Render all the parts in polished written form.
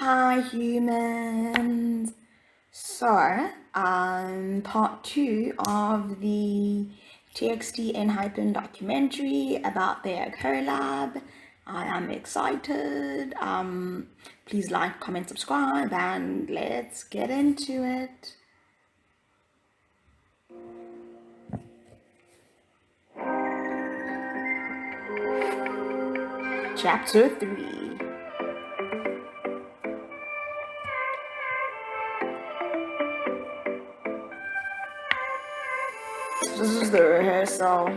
Hi humans. So, part 2 of the TXT and Hypen documentary about their collab. I am excited. Please like, comment, subscribe, and let's get into it. Chapter 3. This is the rehearsal.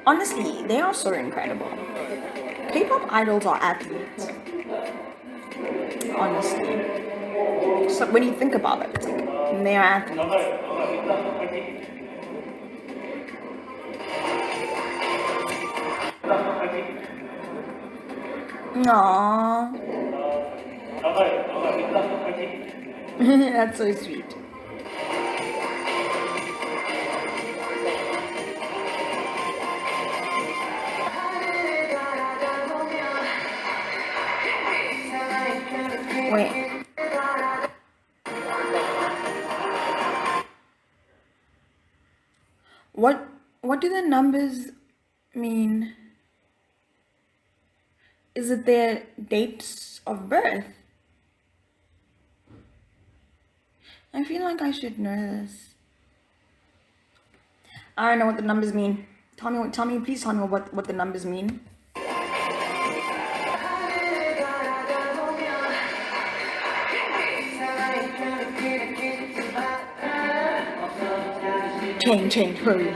Honestly, they are so incredible. K-pop idols are athletes. Honestly. So when you think about it, it's like they're athletes. Aww. That's so sweet. Wait. What do the numbers mean? Is it their dates of birth? I feel like I should know this. I don't know what the numbers mean. Please tell me what the numbers mean. Change, hurry.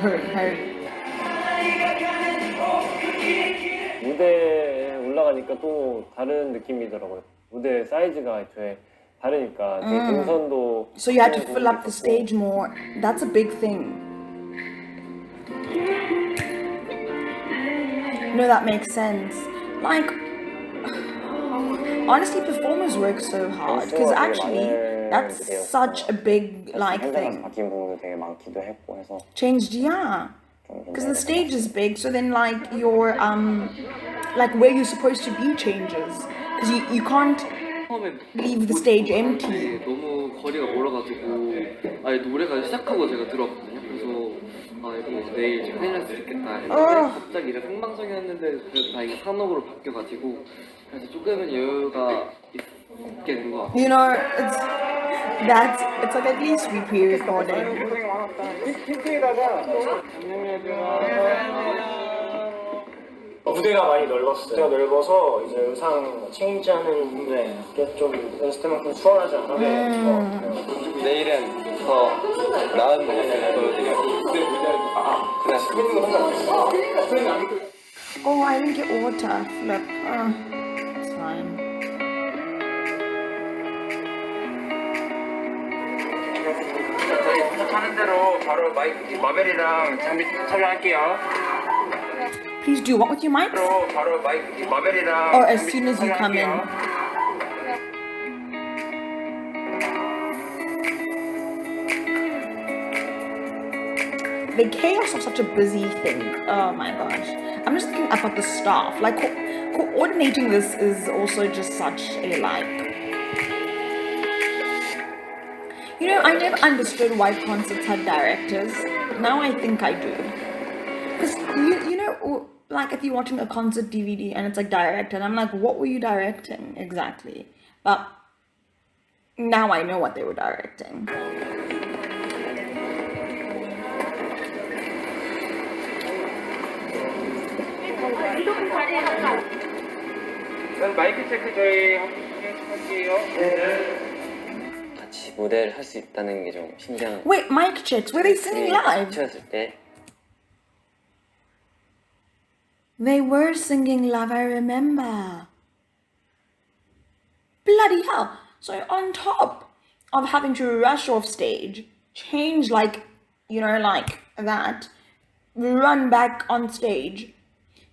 무대에 올라가니까 또 다른 느낌이더라고요. 무대 사이즈가 애초에 다르니까 되게 동선도. So you had to fill up the stage more. That's a big thing. No, that makes sense. Like, honestly, performers work so hard because actually that's such a big like thing. 바뀐 부분도 되게 많기도 했고 해서. Changed, yeah. Because the stage is big, so then like your like where you're supposed to be changes. Because you can't leave the stage empty. 너무 거리가 멀어가지고 아예 노래가 시작하고 제가 들어왔거든요. 그래서 아 이거 뭐 내일 지금 큰일 날 수도 있겠다 했는데 갑자기 이제 생방송이었는데 그래도 다행히 산업으로 바뀌어가지고 그래서 조금은 여유가 있게 된 것 같아요. You know, it's like at least we pre-recorded. 무대가 많이 넓었어요. 무대가 넓어서 이제 의상 체인지하는 게 좀 연습 때만큼 수월하지 않아요. 내일은 더 나은 모습을 보여드려요. Oh, I didn't get water. Flip. It's fine. 저희 도착하는 대로 바로 마벨이랑 장비 촬영할게요. Please do. What with your mics? 바로 마벨이랑 Or as soon as you come in. The chaos of such a busy thing. Oh my gosh. I'm just thinking about the staff. Like, coordinating this is also just such a like. You know, I never understood why concerts had directors. Now I think I do. Because, you know, like if you're watching a concert DVD and it's like directed, and I'm like, what were you directing exactly? But now I know what they were directing. 마이크 체크 저희 할게요. 같이 무대를 할 수 있다는 게 좀 신기한. Wait, mic checks. Were they singing live? 쳤을 때. They were singing live, I remember. Bloody hell. So on top of having to rush off stage, change like, you know, like that, run back on stage,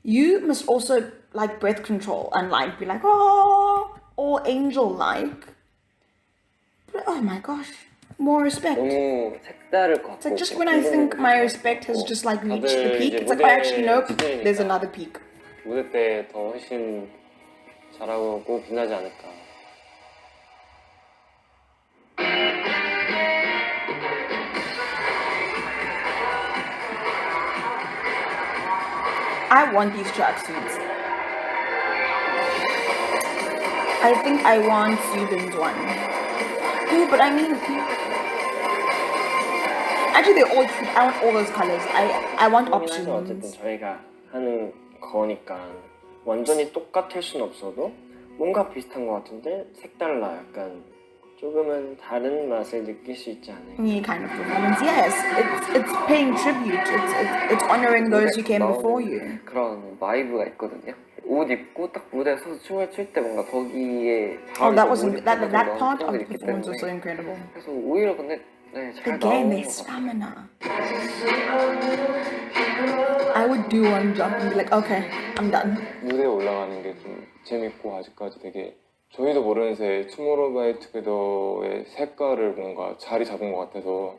you must also like breath control and like be like, oh, all angel-like. But oh my gosh, more respect. 너무 색다를 것 같고. It's like just when I think my respect has just like reached the peak, it's like, oh, actually nope, there's another peak. 무대 때 더 훨씬 잘하고 빛나지 않을까. I want these tracksuits. I think I want Swedhen's one. Ooh, but I mean, actually they're all cute. I want all those colors. I want 어쨌든 options. 저희가 하는 거니까 완전히 똑같을 순 없어도 뭔가 비슷한 것 같은데 색달라. 약간 조금은 다른 맛을 느낄 수 있지 않을까. Any kind of performance, yes. It's paying tribute. It's honoring those who came before you. 그런 바이브가 있거든요. 옷 입고 딱 무대에 서서 춤을 출 때 뭔가 거기에 Oh, that was 바로 that part of the 있기 performance was so 때문에 incredible. 그래서 오히려 근데 잘 Again, 나오는 their 것 같아요. stamina. I would do one jump and be like, okay, I'm done. 무대에 올라가는 게 좀 재밌고 아직까지 되게 저희도 모르는 새에 투모로우바이투게더의 색깔을 뭔가 자리 잡은 것 같아서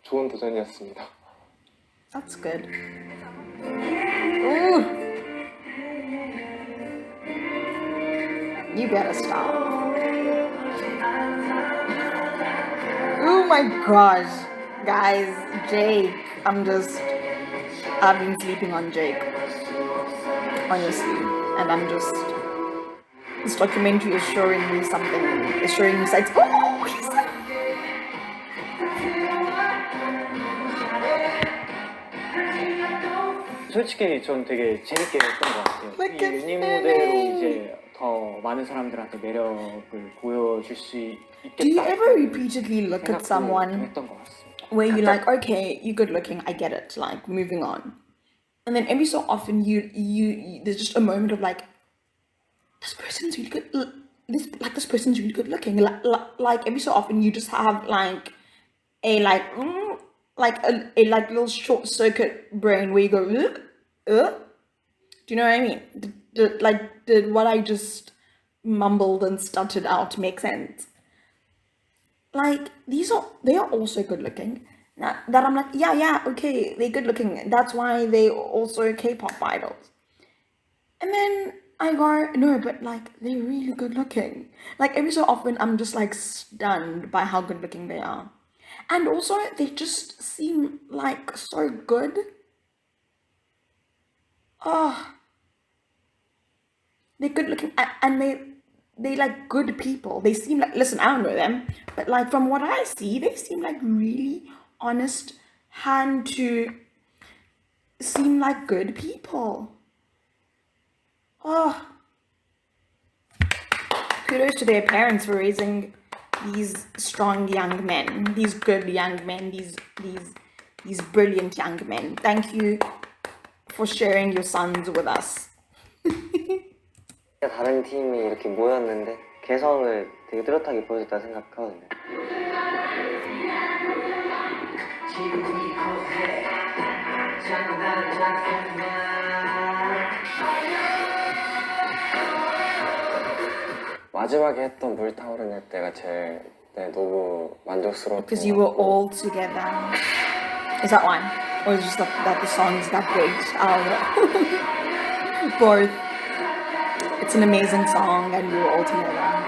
좋은 도전이었습니다. That's good. Ooh. You better stop. Oh my gosh. Guys, Jake. I've been sleeping on Jake. Honestly. And this documentary is showing me something. It's showing me sights. Oh, he's 솔직히 전 되게 재밌게 했던 것 같아요. Look 이 at 유닛 Fanny. 무대로 이제 더 많은 사람들한테 매력을 보여줄 수 Do you 있겠다. ever repeatedly look at 생각도 좀 someone 했던 것 같습니다. where you're like, okay, you're good looking, I get it, like moving on. And then every so often you there's just a moment of like, this person's really good. This person's really good looking. Like every so often you just have like a little short circuit brain where you go, do you know what I mean? Did what I just mumbled and stuttered out make sense? Like they are also good looking. Now that I'm like, yeah, okay, they're good looking. That's why they also K-pop idols. And then I go, no, but like they're really good looking. Like every so often I'm just like stunned by how good looking they are. And also they just seem like so good. Oh, they're good looking and they like good people. They seem like, listen, I don't know them, but like from what I see, they seem like really honest, seem like good people. Oh, kudos to their parents for raising these strong young men, these good young men, these brilliant young men. Thank you for sharing your sons with us. 다른 팀이 이렇게 모였는데 개성을 되게 뚜렷하게 보여줬다 생각하거든요. 마지막에 했던 물 타오르는 때가 제일 너무 만족스러웠던 Because 것 you were 같고 all together. Is that one? Or is it just that the song's that great? I don't know. Both. It's an amazing song and we were all together.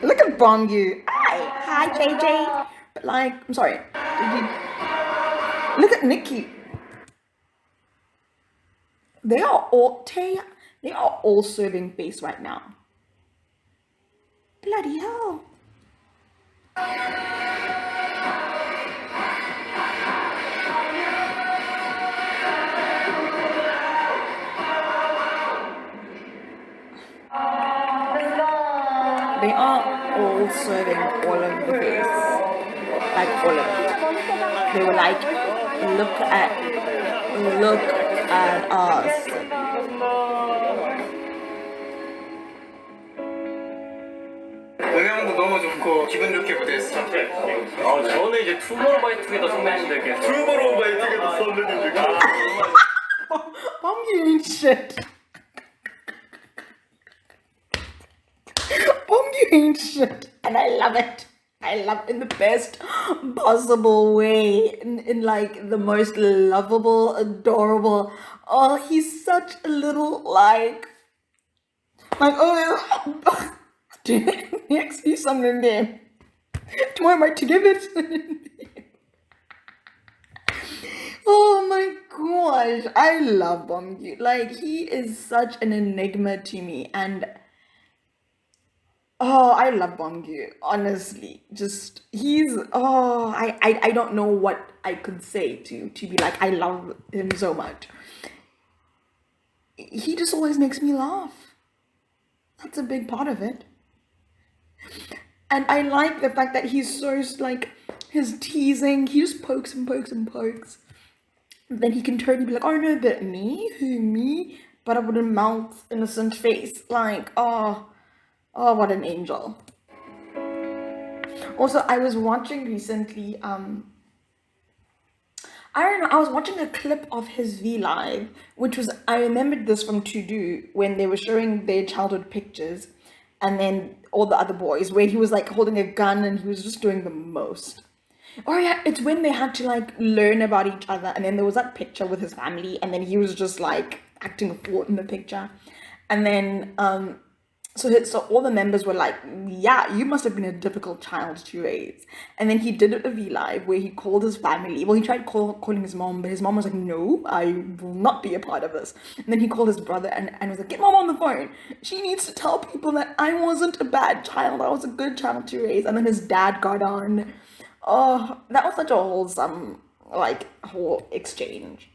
Look at Bongyu. Hi, JJ. But like, I'm sorry. Look at Nikki. They are all serving face right now. Bloody hell. They are all serving all of the face. Like all of it. They were like, look at us. 음향도 너무 좋고 기분 좋게 무대했어. 저는 이제 투모로우바이투게더 선배님들께서 Bongyu ain't shit. Bongyu shit, and I love it. I love it in the best possible way, in like the most lovable, adorable. Oh, he's such a little oh, I see something there. Tomorrow I might to give it. Oh my gosh, I love Bongyu. Like, he is such an enigma to me, and oh, I love Bongyu. Honestly, just he's I don't know what I could say to be like I love him so much. He just always makes me laugh. That's a big part of it. And I like the fact that he's so like his teasing. He just pokes and pokes and pokes. Then he can totally be like, oh no, but me? Who, me? But with a mouth, innocent face. Like, oh, what an angel. Also, I was watching recently, I don't know, I was watching a clip of his V Live, which was, I remembered this from To Do when they were showing their childhood pictures, and then all the other boys, where he was like holding a gun and he was just doing the most. Oh yeah, it's when they had to like learn about each other, and then there was that picture with his family, and then he was just like acting a fool in the picture, and then so all the members were like, yeah, you must have been a difficult child to raise. And then he did a V Live where he called his family. Well, he tried calling his mom, but his mom was like, no, I will not be a part of this. And then he called his brother and was like, get mom on the phone. She needs to tell people that I wasn't a bad child. I was a good child to raise. And then his dad got on. Oh, that was such a wholesome, like, whole exchange.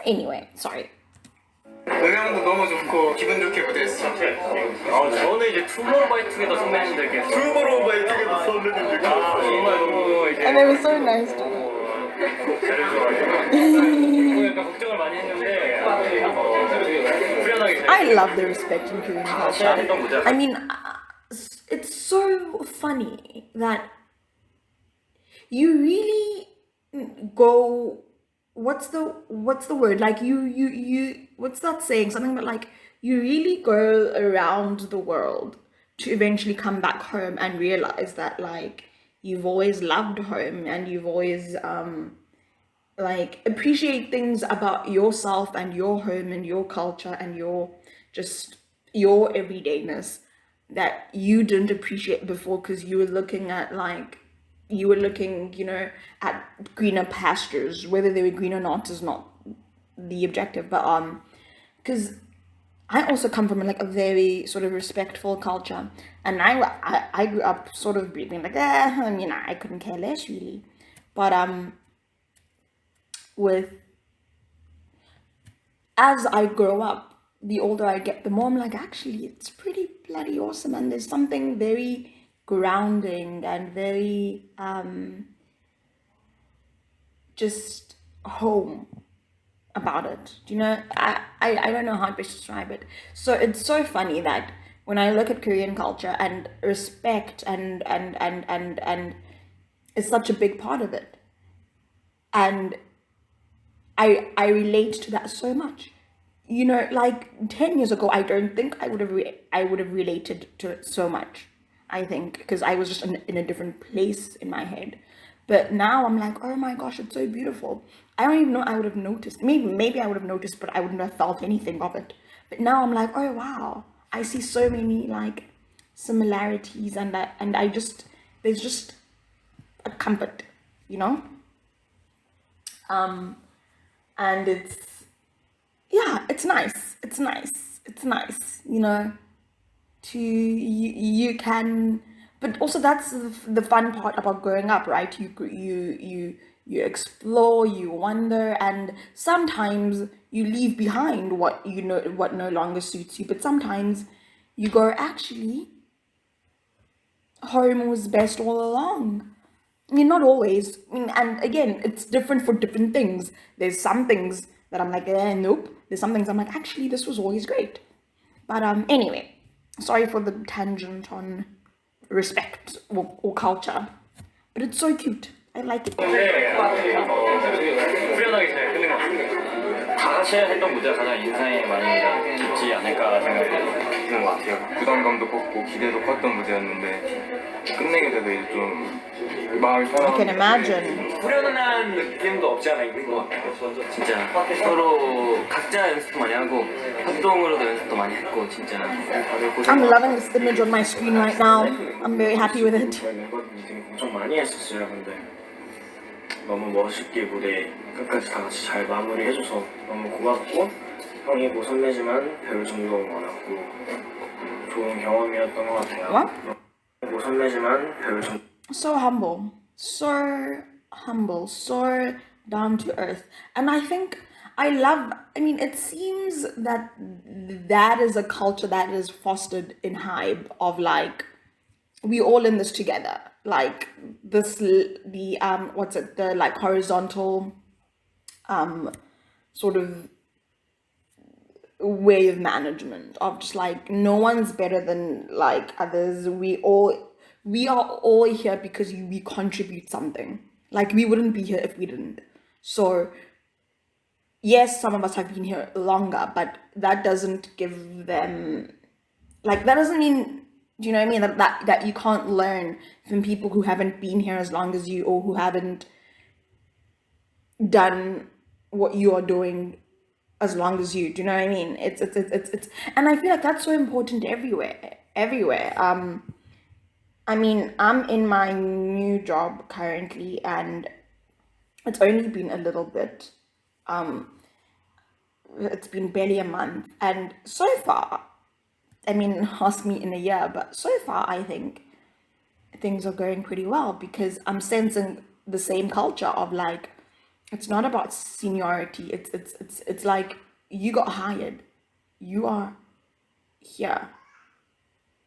Anyway, sorry. 음향도 너무 좋고 기분 좋게 무대했어. 저는 이제 투모로우바이투게더 선배님들께서 투모로우바이투게더 선배님들 정말 너무 이제 And they were so nice to me. 잘해줘가지고 약간 걱정을 많이 했는데 후련하게 잘. I love the respect in Korean culture. I mean, it's so funny that you really go, what's the word, like you what's that saying, something about like you really go around the world to eventually come back home and realize that like you've always loved home, and you've always like appreciate things about yourself and your home and your culture and your everydayness that you didn't appreciate before because you were looking at at greener pastures. Whether they were green or not is not the objective, but because I also come from like a very sort of respectful culture, and I grew up sort of being like, I couldn't care less really, but as I grow up, the older I get, the more I'm like, actually, it's pretty bloody awesome, and there's something very grounding and very just home about it. Do you know? I don't know how to describe it. So it's so funny that when I look at Korean culture and respect and it's such a big part of it, and I relate to that so much. You know, like 10 years ago, I don't think I would have related to it so much. I think because I was just in a different place in my head. But now I'm like, oh my gosh, it's so beautiful. I don't even know I would have noticed. Maybe I would have noticed, but I wouldn't have felt anything of it. But now I'm like, oh wow, I see so many like similarities, and there's just a comfort, you know. And it's nice, you know. You can, but also that's the fun part about growing up, right? You explore, you wonder, and sometimes you leave behind what no longer suits you, but sometimes you go, actually, home was best all along. I mean, not always. I mean, and again, it's different for different things. There's some things that I'm like, nope. There's some things I'm like, actually, this was always great. But anyway. Sorry for the tangent on respect or culture, but it's so cute. I like it. 후련하게 잘 끝낸 것 같습니다. 다 같이 했던 무대가 가장 인상이 많이 깊지 않을까 생각이 드는 것 같아요. 부담감도 컸고 기대도 컸던 무대였는데 끝내게 돼도 이제 좀 마음이 I can 편하고 imagine. 후련한 느낌도 없지 않아 있는 것 같아요. 진짜 서로 각자 연습도 많이 하고 합동으로도 연습도 많이 했고 진짜 다들 고생 I'm loving this image on my screen right now. I'm very happy with it. 멤버 미팅 엄청 많이 했었어요. 근데 너무 멋있게 무대 끝까지 다 같이 잘 마무리해줘서 너무 고맙고 형이 뭐 선배지만 배울 점도 많았고 좋은 경험이었던 것 같아요. What? 뭐 선배지만 배울 점 So humble, so down to earth. And I think I mean, it seems that that is a culture that is fostered in Hybe of like, we all in this together. Like this, the like horizontal, sort of way of management of just like no one's better than like others. We are all here because we contribute something. Like we wouldn't be here if we didn't. So yes, some of us have been here longer, but that doesn't give them like that doesn't mean, do you know what I mean? That you can't learn from people who haven't been here as long as you or who haven't done what you are doing as long as you. Do you know what I mean? It's and I feel like that's so important everywhere. I mean, I'm in my new job currently, and it's only been a little bit. It's been barely a month, and so far, I mean, ask me in a year, but so far, I think things are going pretty well because I'm sensing the same culture of like, it's not about seniority. It's like you got hired, you are here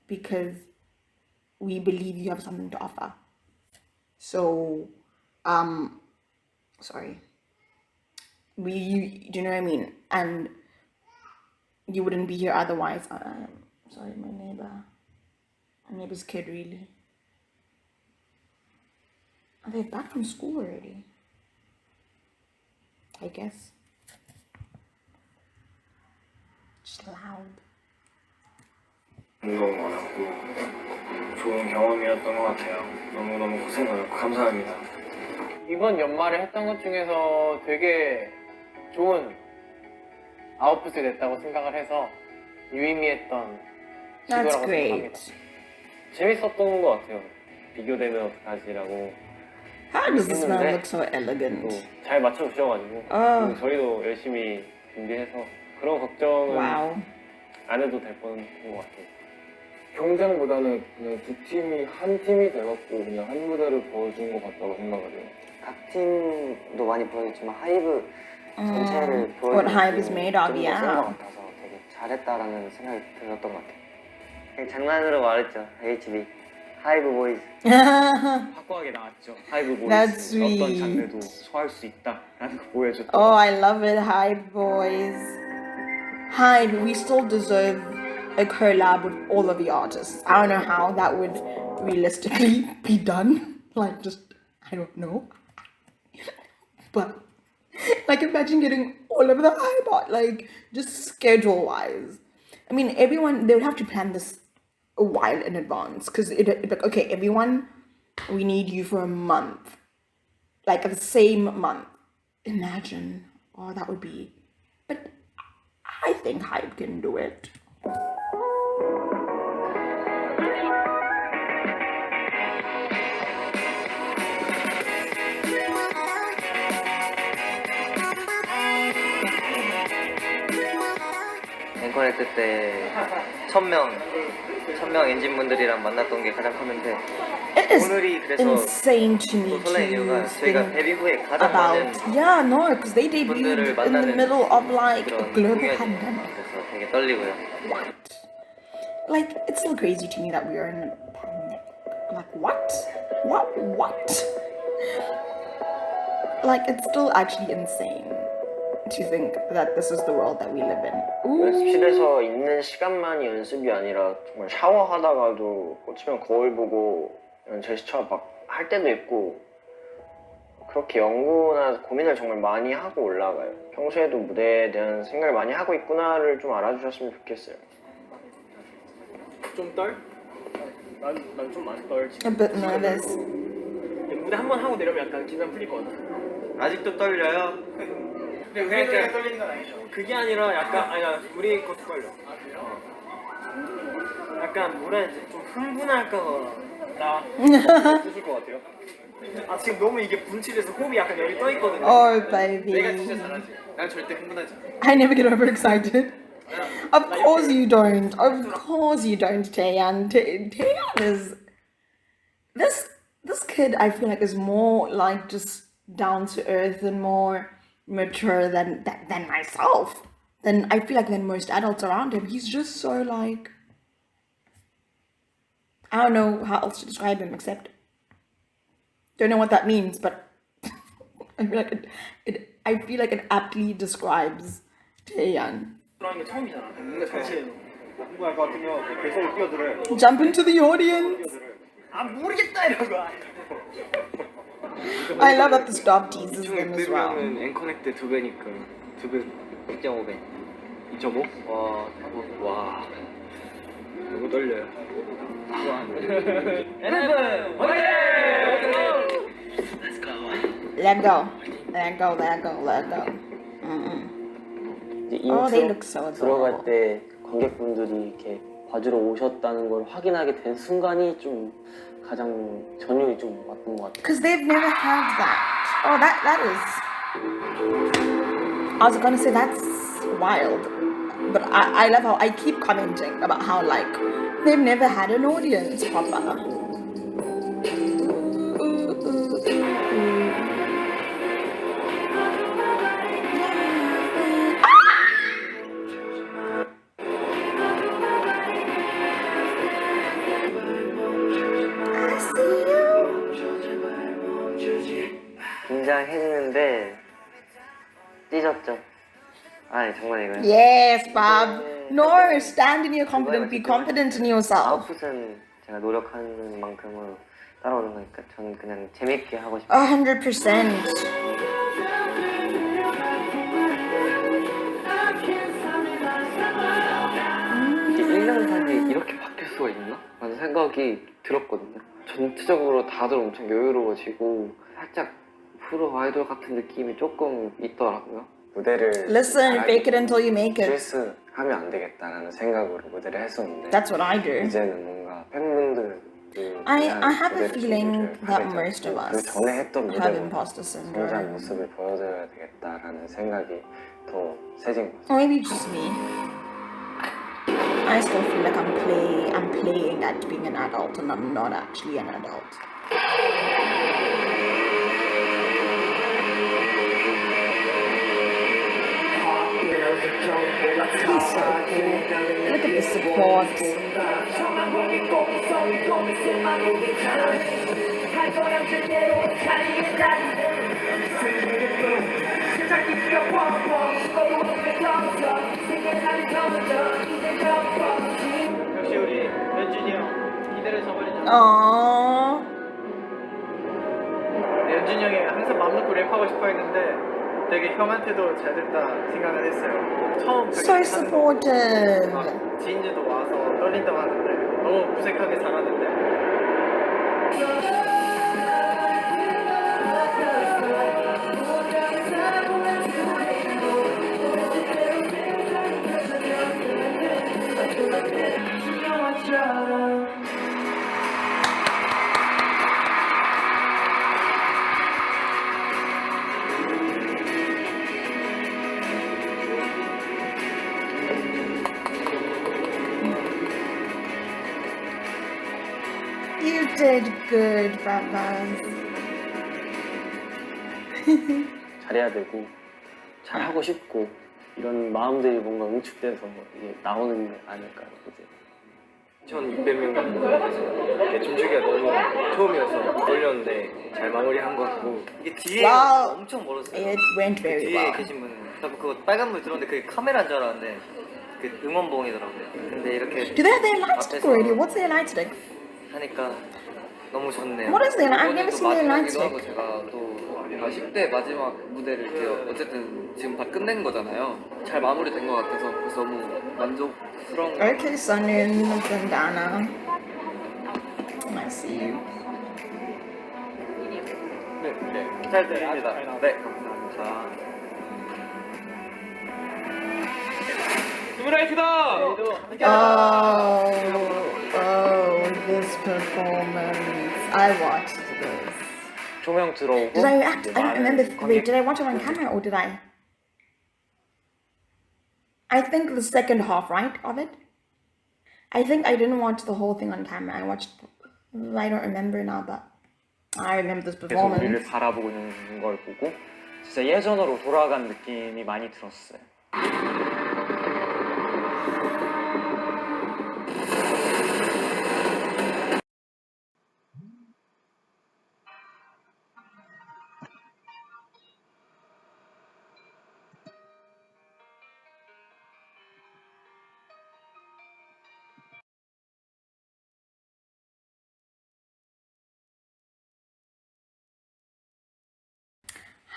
because we believe you have something to offer. So, sorry. Do you know what I mean? And you wouldn't be here otherwise. Sorry, my neighbor's kid, really. Are they back from school already? I guess. Just loud. 너무 많았고 좋은 경험이었던 것 같아요. 너무너무 고생 많았고 감사합니다. 이번 연말에 했던 것 중에서 되게 좋은 아웃풋이 됐다고 생각을 해서 유의미했던 That's 시도라고 great. 생각합니다. 재밌었던 것 같아요. 비교되면 어떡하지라고 How does this man 했는데 look so elegant? 또 잘 맞춰주셔가지고 Oh, 저희도 열심히 준비해서 그런 걱정은 wow. 안 해도 될 뻔한 것 같아요. 경쟁보다는 그냥 두 팀이 한 팀이 돼갖고 그냥 한 무대를 보여준 것 같다고 생각을 해요. 각 팀도 많이 보여줬지만 하이브 전체를 What 보여준 Hybe is made of, 좀더 센 것 yeah. 같아서 되게 잘했다라는 생각이 들었던 것 같아요. 그냥 장난으로 말했죠. HB 하이브 보이즈. 확고하게 나왔죠. 하이브 That's 보이스 어떤 sweet. 장르도 소화할 수 있다라는 거 보여줬던 Oh, I love it, Hybe boys. Hybe, we still deserve a collab with all of the artists. I don't know how that would realistically be done. Like, just, I don't know. But, like, imagine getting all of the Hybe art, like, just schedule-wise. I mean, everyone, they would have to plan this a while in advance. Because it'd like, okay, everyone, we need you for a month. Like, the same month. Imagine. Oh, that would be... But I think Hybe can do it. 앵커넥트 때 1000명 엔진분들이랑 만났던 게 가장 컸는데 It is 오늘이 그래서 insane to me 또 설레는 이유가 to 저희가 think 데뷔 후에 가장 많은 about. Yeah, no, because they debuted 분들을 in the 만나는 middle of like a 그런 global 공연이에요. pandemic. 그래서 되게 떨리고요. What? Like, it's still crazy to me that we are in a pandemic. Like, what? What? Like, it's still actually insane to think that this is the world that we live in. Ooh. 연습실에서 있는 시간만이 연습이 아니라 정말 샤워하다가도 꽂히면 거울 보고 이런 제스처 막 할 때도 있고 그렇게 연구나 고민을 정말 많이 하고 올라가요. 평소에도 무대에 대한 생각을 많이 하고 있구나를 좀 알아주셨으면 좋겠어요. 좀 떨? 난 좀 많이 떨지. A bit nervous. 무대 한 번 하고 내려면 약간 긴장 풀릴 것 같아. 아직도 떨려요? 근데 우리가 떨리는 건 아니죠. 그게 아니라 약간 아니 우리 것도 떨려. 약간 뭐라 해야 되지? 좀 흥분할까봐 나 웃을 것 같아요. 아 지금 너무 이게 분칠해서 호흡이 약간 여기 떠 있거든요. Oh, baby. 내가 진짜 잘하지. 난 절대 흥분하지 않아. I never get overexcited. Of course you don't. Of course you don't, Taeyeon. Taeyeon is this kid. I feel like is more like just down to earth and more mature than myself. Than I feel like than most adults around him. He's just so like I don't know how else to describe him except don't know what that means, but I feel like I feel like it aptly describes Taeyeon. 그런 게 처음이잖아. 뭔가 자체로 공부할 것 같으면 계속 뛰어들어요. Jump into the audience. 아 모르겠다 이러고. I love that the stop teases them as well. 그러면 앵커넥 때 2배니까 2배 2.5배 2.5? 와 너무 떨려요. Let go. Let go. Let go. Let go. Oh, they look so 들어갈 adorable. 때 관객분들이 이렇게 봐주러 오셨다는 걸 확인하게 된 순간이 좀 가장 전율이 좀 왔던 것 같아요. Because they've never had that. Oh, that is. I was gonna say that's wild, but I love how I keep commenting about how like they've never had an audience proper. 긴장했는데 찢었죠. 아 정말 이거요. Yes, Bob. No, stand in your confidence. Be confident in yourself. 아웃풋은 제가 노력하는 만큼은 따라오는 거니까 저는 그냥 재밌게 하고 싶어요. 100%. 이게 1년 사이에 이렇게 바뀔 수가 있나? 라는 생각이 들었거든요. 전체적으로 다들 엄청 여유로워지고 살짝 프로 아이돌 같은 느낌이 조금 있더라고요. 무대를 Listen, fake it until you make it. 실수하면 안 되겠다라는 생각으로 무대를 했었는데 That's what I do. 이제는 뭔가 팬분들 I have a feeling that most of 그 us 전에 했던 have 무대보다 imposter 성장 syndrome. 모습을 보여줘야 되겠다라는 생각이 더 세진 것 같아요. Or maybe just me. I still feel like I'm playing at being an adult and I'm not actually an adult. He's so cool. Look at the support. 역시 우리 연준이 형 기대를 저버리지 않아. Aww. 연준이 형이 항상 맘 놓고 랩하고 싶어 했는데 되게 형한테도 잘 됐다 생각을 했어요. 처음 So supportive. 지인들도 와서 떨린다고 하는데 너무 무색하게 잘하는데 You did good, Baba. 잘해야 되고 잘하고 싶고 이런 마음들이 뭔가 응축돼서 이게 나오는 게 아닐까 이제. 2,200명 정도 춤추기가 너무 처음이어서 떨렸는데 잘 마무리한 것 같고 이게 뒤에 Wow. 엄청 멀었어요. It went very 뒤에 well. 계신 분은 그거 빨간불 들었는데 그게 카메라인 줄 알았는데 그 응원봉이더라고요. 근데 이렇게 Do they have their light stick already? What's their light stick? 하니까 너무 좋네요. What is their light? I've never 또 seen their light 마지막이기도 하고 stick. 제가 또 10대 마지막 무대를 이렇게 어쨌든 지금 다 끝낸 거잖아요. 잘 마무리된 것 같아서 그래서 너무 만족스러운 것 같아요. Okay, Sunun Bandana. I see you. 네, 잘 들립니다. 네, 감사합니다. Oh, this performance. I watched this. 조명 들어오고 Did I react? 이제 I don't 말을 remember. Wait, 꺼내고 did I watch it on camera or did I? I think the second half, right, of it? I think I didn't watch the whole thing on camera. I watched. I don't remember now, but I remember this 계속 우리를 performance. 바라보고 있는 걸 보고 진짜 예전으로 돌아간 느낌이 많이 들었어요.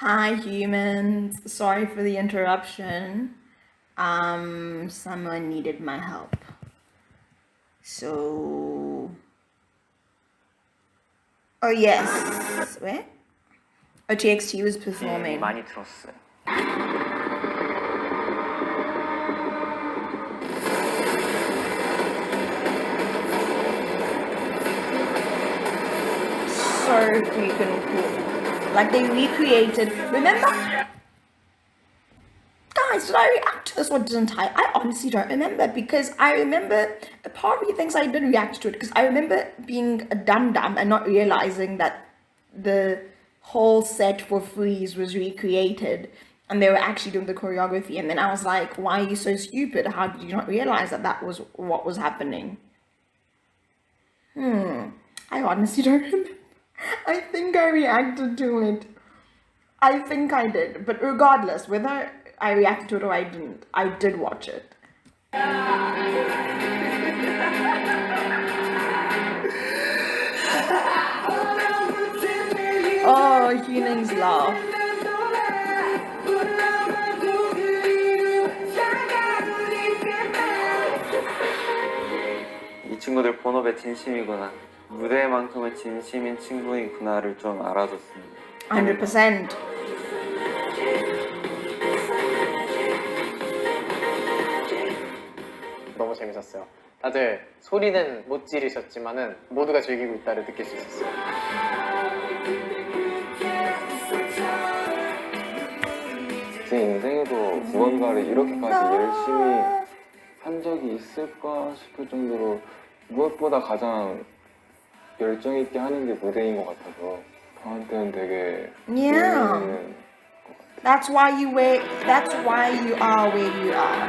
Hi, humans. Sorry for the interruption. Someone needed my help. So. Oh, yes. Where? Oh, TXT was performing. 많이 들었어요. So freaking cool. Like they recreated. Remember? Guys, did I react to this or didn't I? I honestly don't remember because I remember a part of me thinks I did react to it because I remember being a dum and not realizing that the whole set for Freeze was recreated and they were actually doing the choreography. And then I was like, why are you so stupid? How did you not realize that that was what was happening? I honestly don't remember. I think I reacted to it. I think I did. But regardless, whether I reacted to it or I didn't, I did watch it. Oh, Heening's laugh. 이 친구들 본업에 진심이구나. 무대만큼은 진심인 친구이구나를 좀 알아줬습니다. 100%. 너무 재밌었어요. 다들 소리는 못 지르셨지만은 모두가 즐기고 있다를 느낄 수 있었어요. 제 인생에도 무언가를 이렇게까지 열심히 한 적이 있을까 싶을 정도로 무엇보다 가장 열정 있게 하는 게 무대인 것 같아서 저한테는 되게 Yeah. 의미 있는 That's why you are where you are.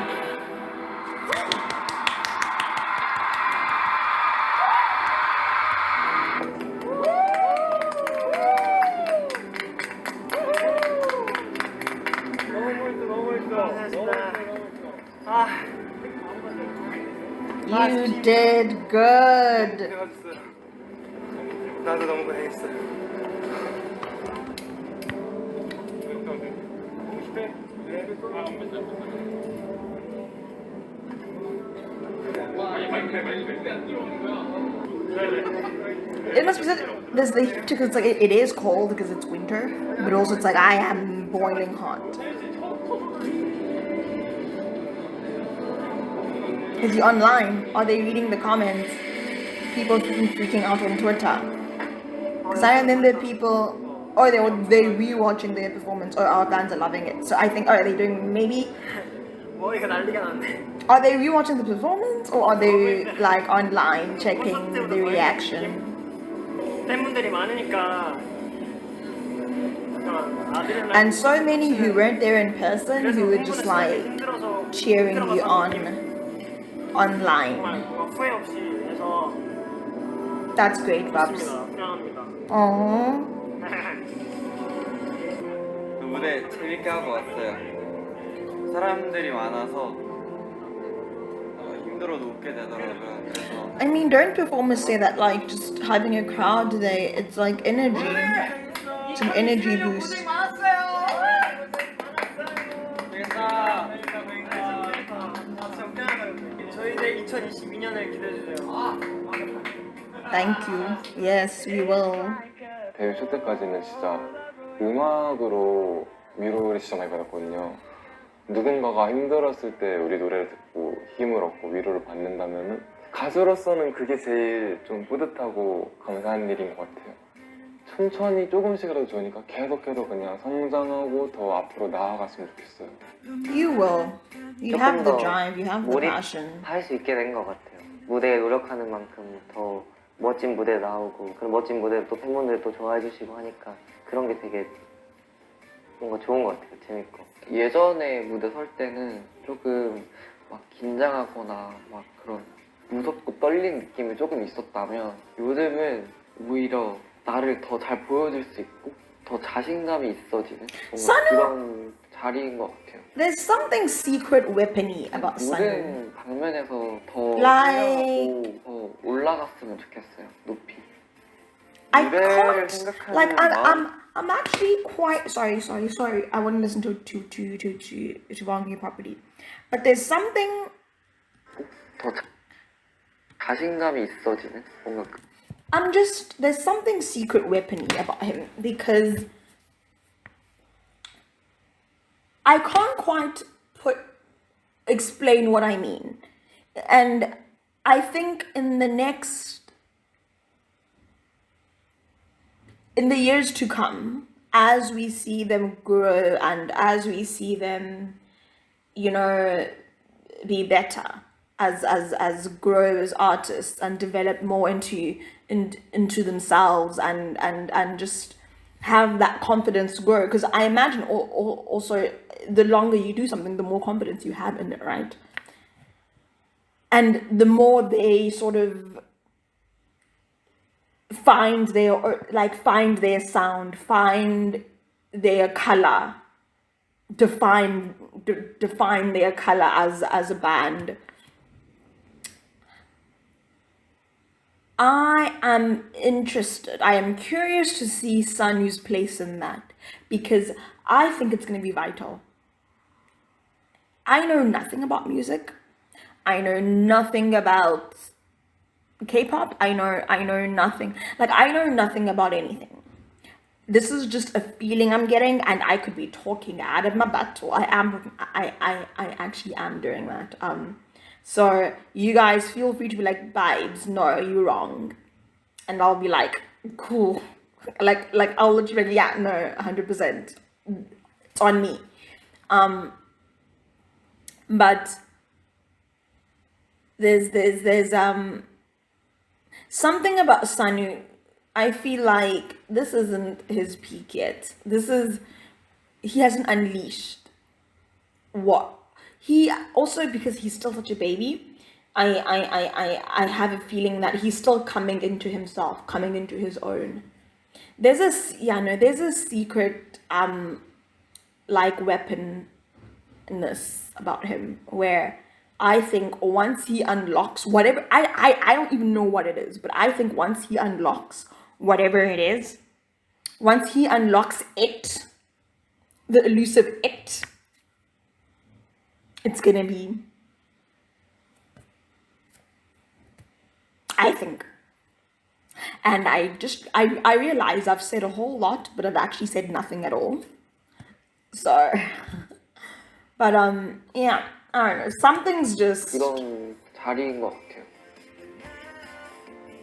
You did good. 나도 너무 고생했어. It must be such. There's the heat because it's like it is cold because it's winter, but also it's like I am boiling hot. Is he online? Are they reading the comments? People freaking out on Twitter. Because I remember people, or they rewatching their performance, or our fans are loving it. So I think, are they doing maybe? 머리가 난리가 났네. Are they rewatching the performance, or are they like online checking the reaction? 팬분들이 많으니까 And so many who weren't there in person who were just like cheering you on online. 후회 없이 해서 That's great, Babs. 훌륭합니다. Aww. 무대 재밌게 하고 왔어요. 사람들이 많아서 힘들어도 웃게 되더라고요. 그래서 I mean, don't performers say that like just having a crowd today, it's like energy. Some energy boost. 저희 이제 2022년을 기대해주세요. Thank you. Yes, we will. 데뷔 초 때까지는 진짜 음악으로 위로를 진짜 많이 받았거든요. 누군가가 힘들었을 때 우리 노래를 듣고 힘을 얻고 위로를 받는다면은 가수로서는 그게 제일 좀 뿌듯하고 감사한 일인 것 같아요. 천천히 조금씩이라도 좋으니까 계속해서 그냥 성장하고 더 앞으로 나아갔으면 좋겠어요. You will. You have the drive. You have the passion. 할 수 있게 된 것 같아요. 무대에 노력하는 만큼 더 멋진 무대 나오고 그런 멋진 무대를 또 팬분들이 또 좋아해 주시고 하니까 그런 게 되게 뭔가 좋은 것 같아요. 재밌고. 예전에 무대 설 때는 조금 막 긴장하거나 막 그런 무섭고 떨리는 느낌이 조금 있었다면 요즘은 오히려 나를 더 잘 보여줄 수 있고 더 자신감이 있어지는 뭔가 그런 자리인 것 같아요. There's something secret weapony about Sanu. 모든 방면에서 더 Like- 더 올라갔으면 좋겠어요. 높이. I 무대를 can't. 생각하는 Like 마음. I'm actually quite sorry. I wouldn't listen to Wangi properly. But there's something. 더 자신감이 있어지는 뭔가 There's something secret weapony about him because I can't quite explain what I mean. And I think in the years to come, as we see them grow and as we see them, be better, as grow as artists and develop more into themselves and just have that confidence grow, because I imagine also the longer you do something, the more confidence you have in it, right? And the more they sort of find their sound, find their color, define their color as a band. I am curious to see Sanu's place in that, because I think it's going to be vital. I know nothing about music. I know nothing about K-pop. I know nothing. Like, I know nothing about anything. This is just a feeling I'm getting, and I could be talking out of my butt. Well, I actually am doing that. So you guys feel free to be like, vibes, no, you're wrong. And I'll be like, cool. Like I'll literally be like, yeah, no, 100%. It's on me. But there's something about Sanu. I feel like this isn't his peak yet. He hasn't unleashed what he also, because he's still such a baby. I have a feeling that he's still coming into himself, coming into his own. There's a secret like weaponness about him, where I think once he unlocks whatever, I don't even know what it is, but I think once he unlocks whatever it is, once he unlocks it, the elusive it, it's gonna be, I think. And I realize I've said a whole lot, but I've actually said nothing at all. So, but yeah, I don't know. Something's just. 그런 자리인 것 같아요.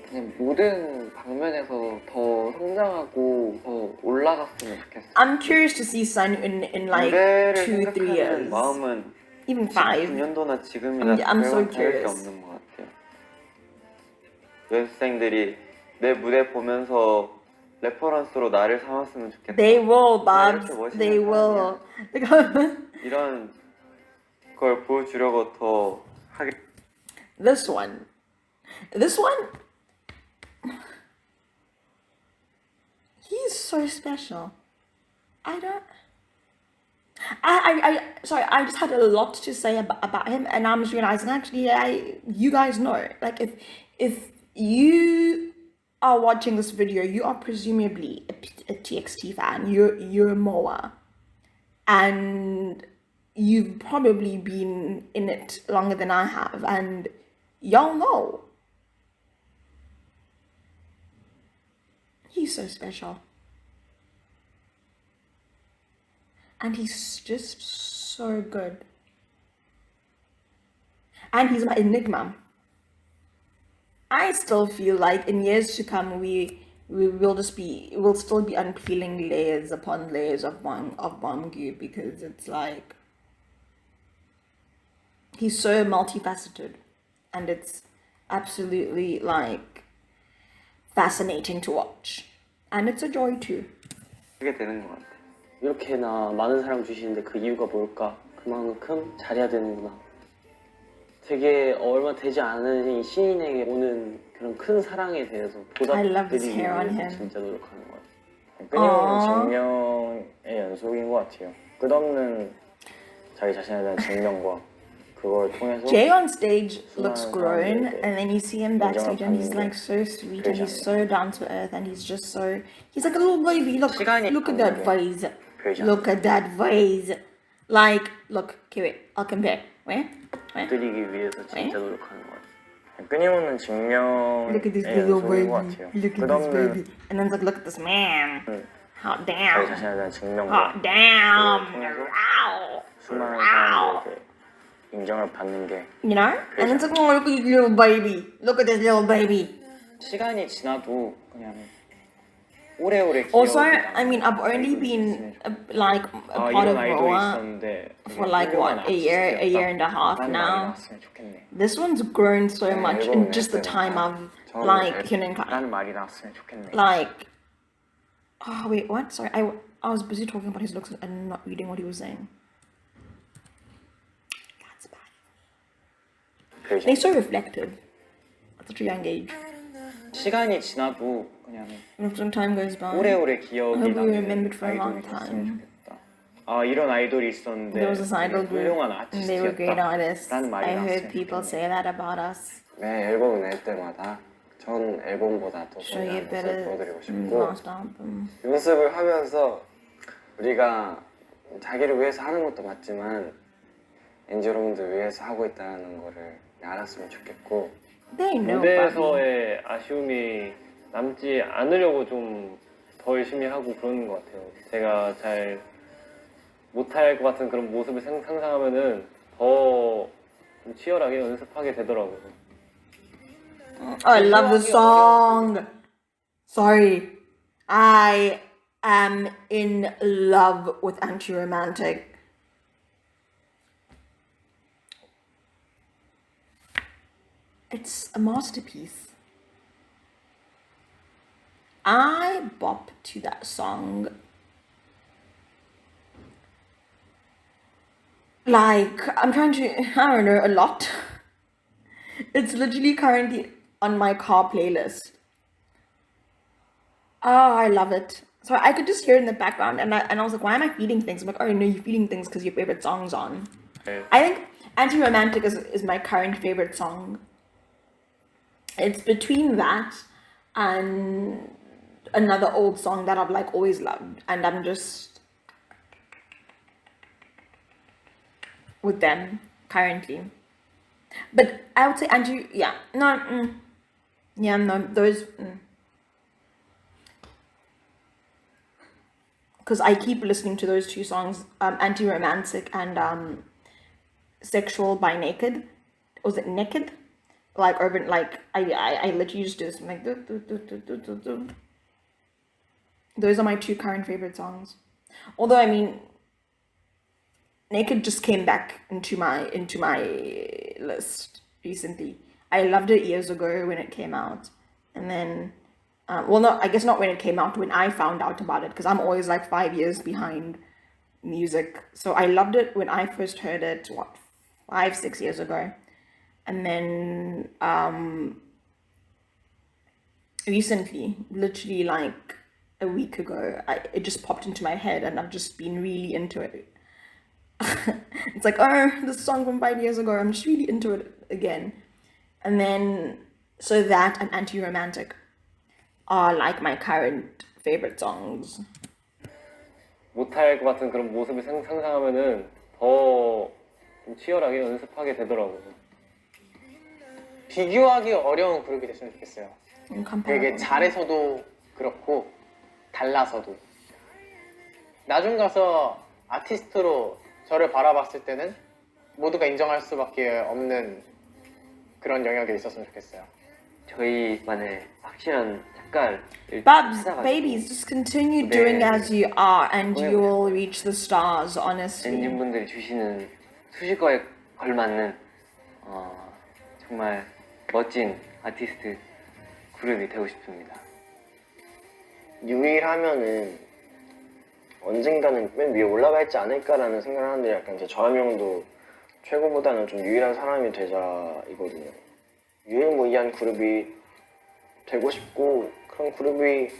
그냥 모든 방면에서 더 성장하고 더 올라갔으면 좋겠어요. I'm curious to see Sun in like 무대를 2-3 years, 생각하는 마음은 even 5. 9년도나 지금이나 I'm so 다를 게 curious. 없는 것 같아요. 연습생들이 내 무대 보면서 레퍼런스로 나를 삼았으면 좋겠다. They will, 나 Babs. 이렇게 멋있는 They will. 이런 걸 보여주려고 더 하게. This one, he's so special. Sorry, I just had a lot to say about him, and I'm just realizing actually, you guys know, like if you are watching this video, you are presumably a TXT fan. You're a Moa, and you've probably been in it longer than I have, and y'all know he's so special. And he's just so good. And he's my enigma. I still feel like in years to come we'll still be unpeeling layers upon layers of Bamgu, because it's like he's so multifaceted, and it's absolutely like fascinating to watch, and it's a joy too. 하게 되는 것 같아. 이렇게나 많은 사람 주시는데 그 이유가 뭘까? 그만큼 잘해야 되는구나. 되게 얼마 되지 않은 시인에게 오는 그런 큰 사랑에 대해서 I love this 보답드리기 hair on 위해서 him. 진짜 노력하는 것 같아. 끊임없는 증명의 연속인 것 같아요. 끝없는 자기 자신에 대한 증명과 그걸 통해서 Jay on stage looks grown, and then you see him backstage and he's like so sweet and he's so down to earth and he's like a little baby. Look at that vase. Look at that vase. Like, look, okay, wait, I'll compare. Where? 드리기 위해서 진짜 노력하는 것 같아. 끊임없는 증명의 Look at this little 연속인 것 baby. 같아요. Look at this 끝없는 baby. And then it's like, look at this man. Hot 자기 damn. 자신에 대한 증명과 Hot damn. 통해서 Wow. 수많은 Wow. 사람들에게 인정을 받는 게 You know? And then it's like, oh, look at this little baby. Look at this little baby. 시간이 지나도 그냥 오래오래 기억이 Also, 남는 I mean, I've only been like a part 이런 of 아이돌이 Roa 있었는데 for like what, a year and a half 라는 말이 now. 나왔으면 좋겠네. This one's grown so much in just the time of like 라는 Hyunenkai. 말이 나왔으면 좋겠네. Like, oh wait, what? Sorry, I was busy talking about his looks and not reading what he was saying. That's bad. They're so reflective at such a young age. 시간이 지나도 그냥 And if some time goes by, 오래오래 I 기억이 hope we 남는 remembered for a long 아이돌이 됐으면 time. 좋겠다. 아 이런 아이돌이 있었는데 There was this idol group 훌륭한 and they were great artists. 아티스트였다라는 말이 I heard 나왔으면 people 좋겠네. say that about us. 매 앨범 낼 때마다 전 앨범보다 더 Show you 좋은 모습 better 보여드리고 than the 싶고 last album. 연습을 하면서 우리가 자기를 위해서 하는 것도 맞지만 엔지 여러분들 위해서 하고 있다는 거를 알았으면 좋겠고 They know about me. 무대에서의 아쉬움이 남지 않으려고 좀 더 열심히 하고 그러는 것 같아요. 제가 잘 못할 것 같은 그런 모습을 상상하면은 더 좀 치열하게 연습하게 되더라고요. Oh, I love this song. Sorry. I am in love with Anti-Romantic. It's a masterpiece. I bop to that song like, I'm trying to, I don't know, a lot. It's literally currently on my car playlist. Oh, I love it. So I could just hear it in the background, and I was like, why am I feeling things? I'm like, oh no, you're feeling things because your favorite song's on. 네. I think Anti-Romantic is my current favorite song. It's between that and another old song that I've like always loved, and I'm just with them currently. But I would say those. Because I keep listening to those two songs, Anti-Romantic and Sexual by Naked. Was it Naked? Like urban, like I literally just do this, I'm like do, do, do, do, do, do, do. Those are my two current favorite songs. Although I mean, Naked just came back into my list recently. I loved it years ago when it came out, and then I guess not when it came out, when I found out about it, because I'm always like 5 years behind music. So I loved it when I first heard it, 5-6 years ago. And then recently, literally like a week ago, it just popped into my head and I've just been really into it. It's like, oh, this song from 5 years ago, I'm just really into it again. And then, so that and Anti-Romantic. are like my current favorite songs. 못할 것 같은 그런 모습을 상상하면은 더 좀 치열하게 연습하게 되더라고요. 비교하기 어려운 그룹이 됐으면 좋겠어요. 되게 Incomparable. 잘해서도 그렇고 달라서도. 나중 가서 아티스트로 저를 바라봤을 때는 모두가 인정할 수밖에 없는 그런 영역에 있었으면 좋겠어요. 저희만의 확실한 색깔을 Babs, 찾아가지고 babies, just continue 네. doing as you are and you will reach the stars, honestly. 엔진분들이 주시는 수식어에 걸맞는 정말 멋진 아티스트 그룹이 되고 싶습니다. 유일하면은 언젠가는 맨 위에 올라가 있지 않을까라는 생각을 하는데 약간 이제 저함형도 최고보다는 좀 유일한 사람이 되자이거든요. 유일무이한 그룹이 되고 싶고 그런 그룹이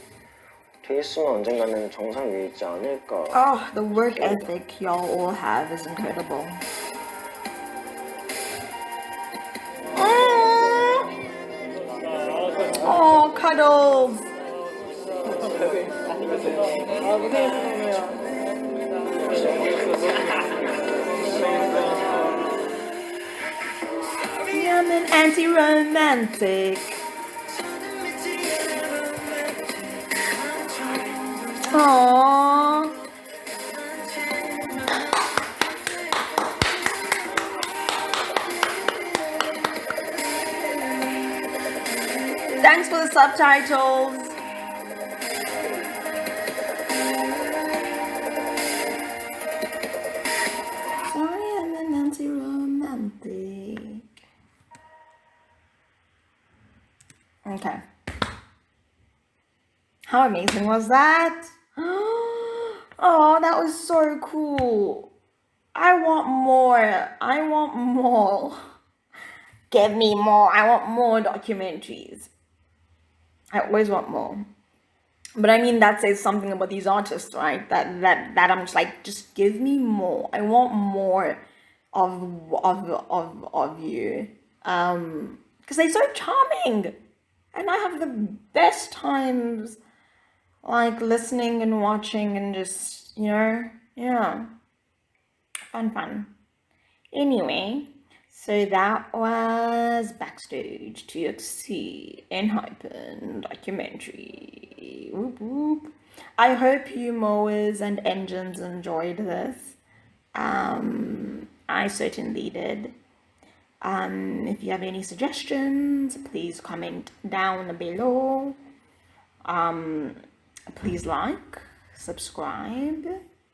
돼 있으면 언젠가는 정상 위에 있지 않을까. Oh, the work ethic y'all all have is incredible. Oh, cuddles. I'm an anti-romantic. Aww. Thanks for the subtitles. Sorry, I'm an anti-romantic. Okay. How amazing was that? Oh, that was so cool. I want more. I want more. Give me more. I want more documentaries. I always want more. But I mean, that says something about these artists, right? That I'm just like, just give me more. I want more of you. Because they're so charming. And I have the best times like listening and watching and just, yeah. Fun. Anyway, so that was Backstage TXT Enhypen documentary. Whoop whoop. I hope you mowers and engines enjoyed this. I certainly did. If you have any suggestions, please comment down below. Please like, subscribe,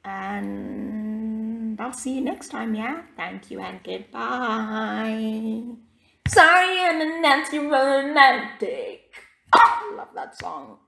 and I'll see you next time, yeah? Thank you and goodbye. Sorry, I'm an anti-romantic. Oh, I love that song.